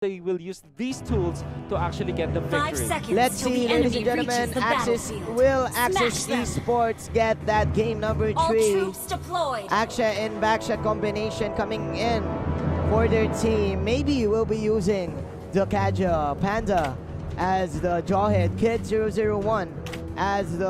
they will use these tools to actually get the 5 victory. seconds Let's till see, the ladies enemy and gentlemen, reaches the Axis battlefield. will Smash Axis them. Esports get that game number All 3. troops deployed. Aksha and Baksha combination coming in for their team. Maybe we'll be using the Kaja Panda as the Jawhead, Kid 001 as the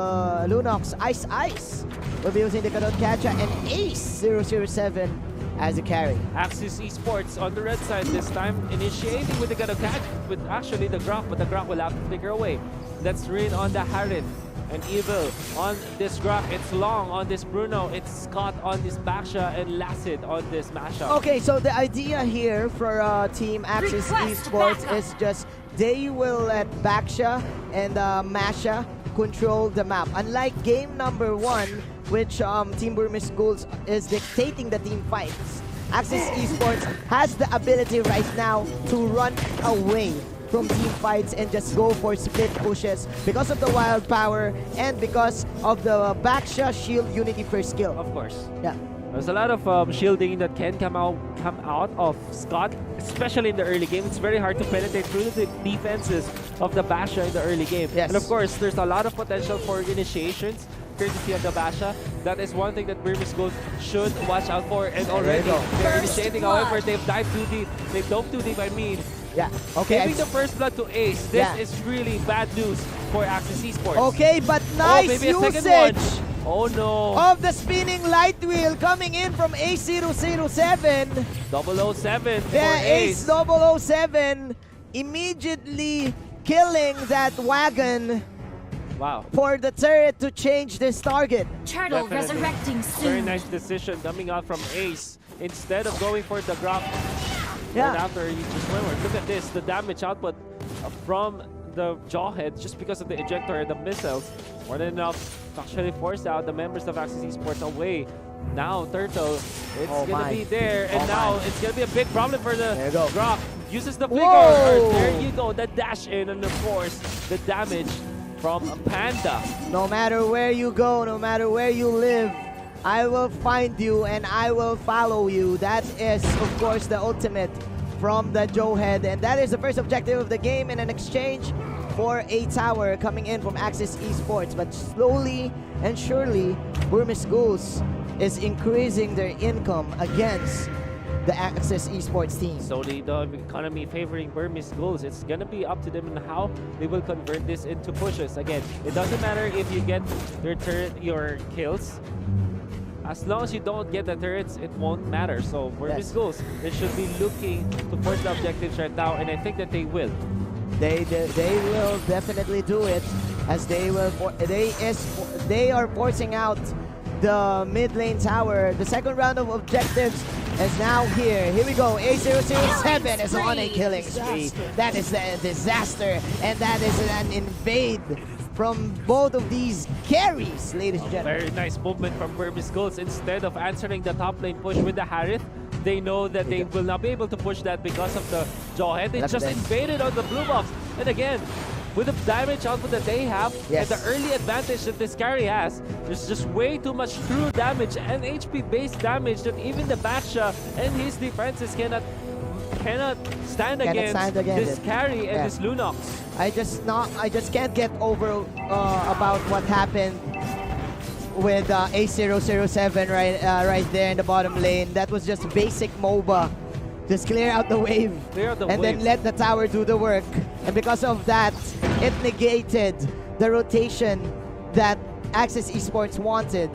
Lunox, Ice Ice. We'll be using the Kadot Kaja and Ace 007 as a carry. Axis Esports on the red side this time, initiating with the Gadokaj, with actually the Grok, but the Grok will have to flicker away. Let's read on the Harith and Evil on this Grok. It's Long on this Bruno. It's Scott on this Baksha and Lacid on this Mashup. Okay, so the idea here for Team Axis Request Esports backup. is just they will let Baksha and Masha control the map. Unlike game number 1, which Team Burmese Ghouls is dictating the team fights, Axis Esports has the ability right now to run away from team fights and just go for split pushes because of the wild power and because of the Baksha shield unity first skill. Of course. Yeah. There's a lot of shielding that can come out of Scott, especially in the early game. It's very hard to penetrate through the defenses of the Basha in the early game. Yes. And of course, there's a lot of potential for initiations, courtesy of the Basha. That is one thing that Burmese Ghouls should watch out for. And already, go. they're First initiating. blood. However, they've dived too deep. They've dove too deep, I mean. Yeah. Okay. Giving the first blood to Ace. This Yeah. is really bad news for Axis Esports. Okay, but Oh, nice maybe a second usage one. Oh no. of the spinning light wheel coming in from A007. 007 for Yeah, Ace. Ace 007 immediately killing that wagon Wow. for the turret to change this target. Turtle Definitely. resurrecting Very soon. nice decision coming out from Ace. Instead of going for the Grok Yeah. right after he just went for it. Look at this, the damage output from the Jawhead just because of the ejector and the missiles. More than enough to actually force out the members of Axis Esports away. Now Turtle, it's Oh gonna my. be there, and Oh now my. it's gonna be a big problem for the There you go. Grok. Uses the flicker. Whoa. There you go, the dash in, and of course the damage from a Panda. No matter where you go, no matter where you live, I will find you and I will follow you. That is, of course, the ultimate from the Jawhead. And that is the first objective of the game in an exchange for a tower coming in from Axis Esports. But slowly and surely, Burmese Ghouls is increasing their income against the Axis Esports team. So the economy favoring Burmese Ghouls, it's gonna be up to them and how they will convert this into pushes. Again, it doesn't matter if you get your kills. As long as you don't get the turrets, it won't matter. So Burmese Yes. Ghouls, they should be looking to force the objectives right now, and I think that they will. They will definitely do it, as they are forcing out the mid lane tower. The second round of objectives is now here. Here we go. A007 is on a killing spree. That is a disaster, and that is an invade from both of these carries, ladies and gentlemen. Very nice movement from Burmese Ghouls. Instead of answering the top lane push with the Harith, they know that they will not be able to push that because of the Jawhead. They That's just it. invaded on the blue box. And again, with the damage output that they have, Yes. and the early advantage that this carry has, there's just way too much true damage and HP-based damage that even the Baksha and his defenses cannot stand against this carry and Yeah. this Lunox. I just can't get over about what happened with A007 right there in the bottom lane. That was just basic MOBA. Just clear out the wave Clear out the and then wave. let the tower do the work. And because of that, it negated the rotation that Axis Esports wanted.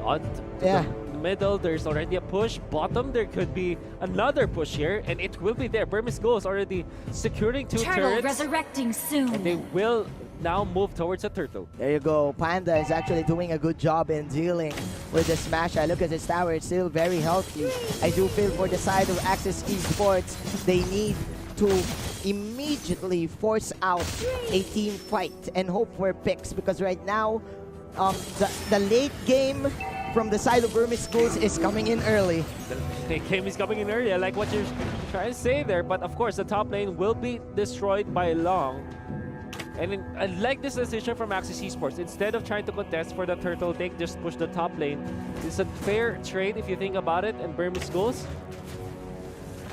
On Yeah. the middle, there's already a push. Bottom, there could be another push here, and it will be there. Burmese Ghouls already securing 2 Turtle turrets, resurrecting and they soon. will now move towards a turtle. There you go. Panda is actually doing a good job in dealing with the smash. I look at this tower, it's still very healthy. I do feel for the side of Axis Esports, they need to immediately force out a team fight and hope for picks, because right now, the late game from the side of Burmese Ghouls is coming in early. The game is coming in early. I like what you're trying to say there, but of course, the top lane will be destroyed by Long. And I like this decision from Axis Esports. Instead of trying to contest for the turtle, they just push the top lane. It's a fair trade if you think about it, and Burmese Ghouls,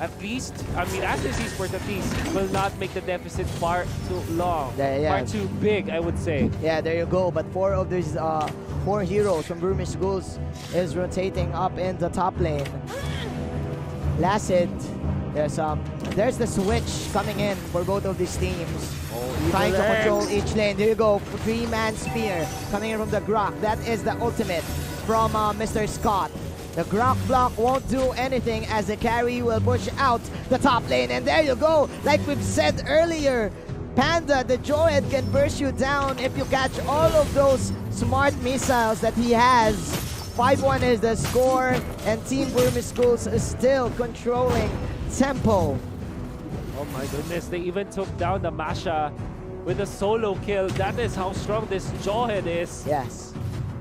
at least, I mean, AXISESPORTS at least will not make the deficit far too long, far too big, I would say. Yeah, there you go. But four of these four heroes from BURMESE GHOULS is rotating up in the top lane. Lacid, there's the switch coming in for both of these teams. Trying to control each lane. There you go. 3-man spear coming in from the Grok. That is the ultimate from Mr. Scott. The Grok block won't do anything as the carry will push out the top lane. And there you go. Like we've said earlier, Panda, the Joyhead can burst you down if you catch all of those smart missiles that he has. 5-1 is the score, and Team BURMESE GHOULS is still controlling tempo. Oh my goodness, they even took down the Masha with a solo kill. That is how strong this Joyhead is. Yes.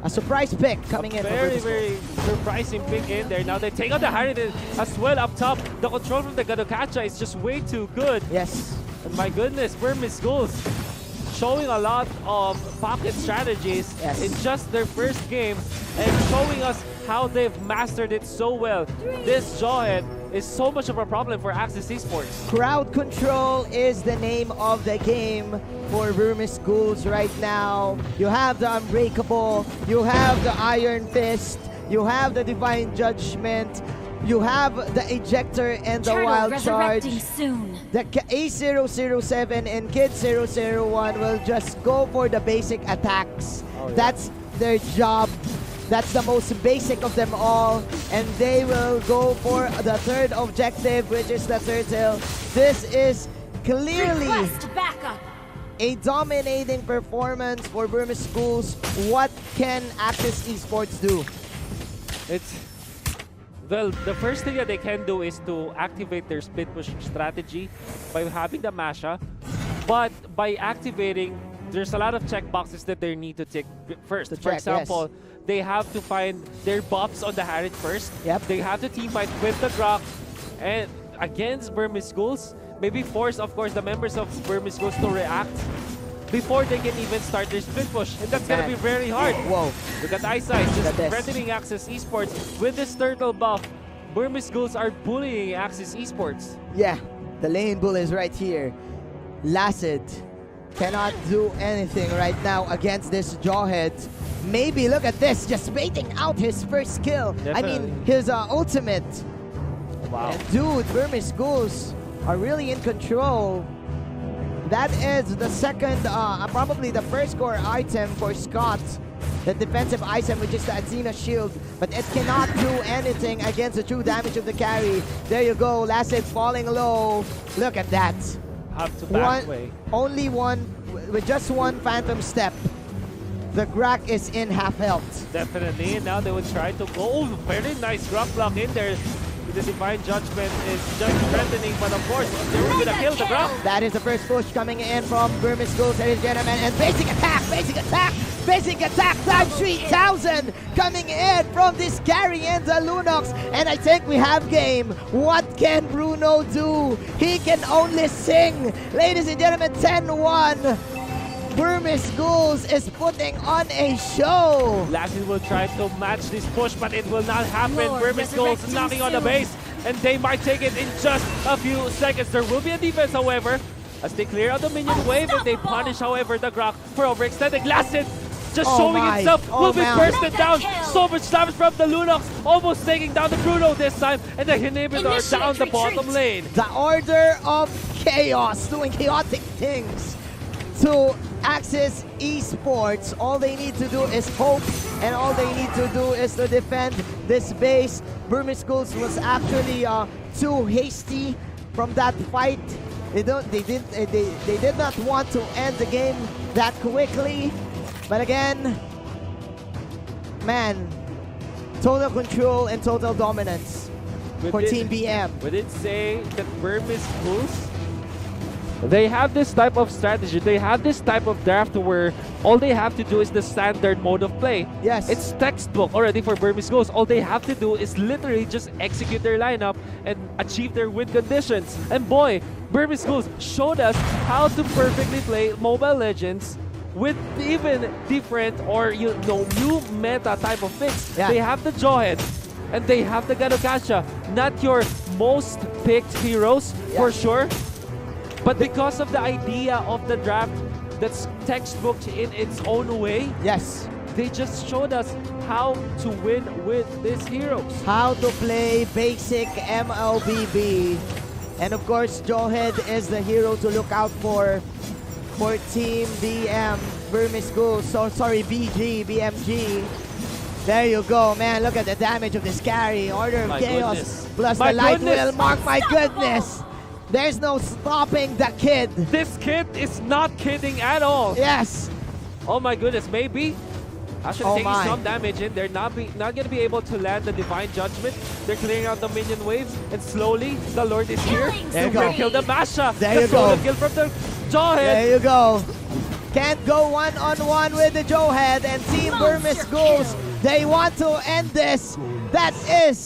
A surprise pick coming in. Very surprising pick in there. Now they take out the Harriet as well up top. The control from the Gadokacha is just way too good. Yes. And my goodness, BURMESE GHOULS showing a lot of pocket strategies in just their first game and showing us how they've mastered it so well. This Joyhead is so much of a problem for AXISESPORTS. Crowd control is the name of the game for BURMESE GHOULS right now. You have the Unbreakable, you have the Iron Fist, you have the Divine Judgment, you have the Ejector and the Wild Charge. Soon. The A007 and Kid 001 will just go for the basic attacks. That's their job. That's the most basic of them all. And they will go for the third objective, which is the turtle. This is clearly a dominating performance for BURMESE GHOULS. What can AXISESPORTS do? Well, the first thing that they can do is to activate their split push strategy by having the Masha. But by activating, there's a lot of checkboxes that they need to tick first. For example, they have to find their buffs on the Harriet first. They have to team fight with the Grok and against BURMESE GHOULS. Maybe force, of course, the members of BURMESE GHOULS to react before they can even start their split push. And that's gonna be very hard. Whoa. Look at Eyesight just threatening AXISESPORTS with this turtle buff. BURMESE GHOULS are bullying AXISESPORTS. Yeah, the lane bull is right here. Lacid cannot do anything right now against this Joyhead. Maybe, look at this, just baiting out his first kill. I mean, his ultimate. Wow. And dude, BURMESE GHOULS are really in control. That is the second, probably the first core item for Scott. The defensive item, which is the Athena shield. But it cannot do anything against the true damage of the carry. There you go, Lacid falling low. Look at that. Have to back way. Only one, with just one Phantom Step. The Grok is in half health. Definitely, and now they would try to go. Very nice Grok block in there. The Divine Judgment is just threatening, but of course, they were gonna kill the Grok. That is the first push coming in from BURMESE GHOULS, ladies and gentlemen. And basic attack times 3,000 coming in from this carry and the Lunox. And I think we have game. What can Bruno do? He can only sing. Ladies and gentlemen, 10-1. BURMESE GHOULS is putting on a show. Lacid will try to match this push, but it will not happen. BURMESE GHOULS knocking on the base, and they might take it in just a few seconds. There will be a defense, however, as they clear out the minion wave, and they punish, however, the Grok for overextending. Lacid just showing itself will be bursted down. So much damage from the Lunox, almost taking down the Bruno this time, and the inhibitor down the bottom lane. The Order of Chaos doing chaotic things to AXISESPORTS. All they need to do is hope, and all they need to do is to defend this base. BURMESE GHOULS was actually too hasty from that fight. They did not want to end the game that quickly. But again, man, total control and total dominance for Team BM. We did say that BURMESE GHOULS, they have this type of strategy. They have this type of draft where all they have to do is the standard mode of play. Yes. It's textbook already for BURMESE GHOULS. All they have to do is literally just execute their lineup and achieve their win conditions. And boy, BURMESE GHOULS showed us how to perfectly play Mobile Legends with even different or new meta type of picks. They have the Joyhead and they have the Gadokacha, not your most picked heroes for sure. But because of the idea of the draft that's textbook in its own way, Yes. they just showed us how to win with these heroes. How to play basic MLBB. And of course, Jawhead is the hero to look out for Team BM, Burmese Ghouls. So sorry, BMG. There you go, man. Look at the damage of this carry. Order of My Chaos goodness. plus My the light goodness. will mark. My goodness. There's no stopping the kid. This kid is not kidding at all. Yes. Oh my goodness, maybe. Actually Oh taking my. some damage in. They're not going to be able to land the Divine Judgment. They're clearing out the minion waves. And slowly, the Lord is here. There you to go. kill the Masha. There the you go. solo kill from the Jawhead. There you go. Can't go one-on-one with the Jawhead and Team Burmese Ghouls. They want to end this. That is